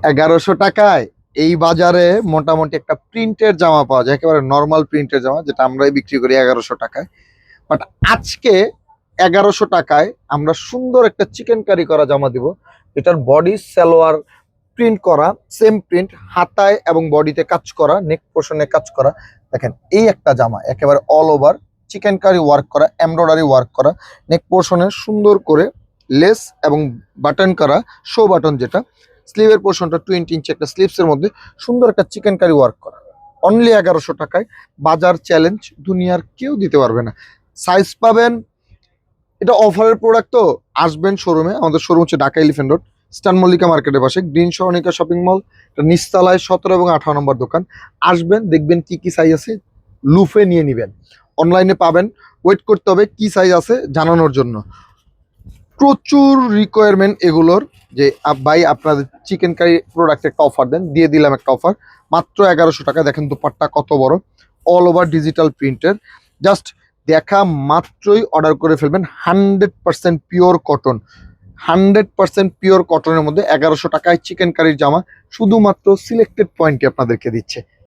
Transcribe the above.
1100 টাকায় এই বাজারে মোটামুটি একটা প্রিন্টের জামা পাওয়া যায়, একেবারে নর্মাল প্রিন্টের জামা, যেটা আমরাই বিক্রি করি 1100 টাকায়। বাট আজকে 1100 টাকায় আমরা সুন্দর একটা চিকেন কারি করা জামা দিব। এটার বডি সালোয়ার প্রিন্ট করা, সেম প্রিন্ট, হাতায় এবং বডিতে কাজ করা, নেক পোর্শনে কাজ করা। দেখেন এই একটা জামা একেবারে all over chicken curry work করা, এমব্রয়ডারি ওয়ার্ক করা, নেক পোর্শনে সুন্দর করে লেস এবং বাটন করা, শো বাটন যেটা, স্লিভের পোর্শনটা 20 ইঞ্চি একটা স্লিভসের মধ্যে সুন্দর একটা চিকেন কারি ওয়ার্ক করা। অনলি 1100 টাকায় বাজার চ্যালেঞ্জ, দুনিয়ার কেউ দিতে পারবে না। সাইজ পাবেন, এটা অফারের প্রোডাক্ট, তো আসবেন শোরুমে। আমাদের শোরুম হচ্ছে ঢাকা এলিফ্যান্ট রোড, স্টান মল্লিকা মার্কেটের পাশে, গ্রিন সরণিকা শপিং মল, নিচতলায় 17 এবং 18 নম্বর দোকান। আসবেন, দেখবেন কি কি সাইজ আছে, লুফে নিয়ে নিবেন। অনলাইনে পাবেন, ওয়েট করতে হবে কি সাইজ আছে জানানোর জন্য। প্রচুর রিকোয়ারমেন্ট এগুলোর, যে ভাই আপনাদের চিকেন কারি প্রোডাক্ট একটা অফার দেন, দিয়ে দিলাম একটা অফার মাত্র 1100 টাকা। দেখেন দুপাট্টা কত বড়, অল ওভার ডিজিটাল প্রিন্টের। জাস্ট দেখা মাত্রই অর্ডার করে ফেলবেন। 100% পিওর কটন, 100% পিওর কটনের মধ্যে 1100 টাকায় চিকেন কারির জামা শুধুমাত্র সিলেক্টেড পয়েন্টে আপনাদেরকে দিচ্ছে।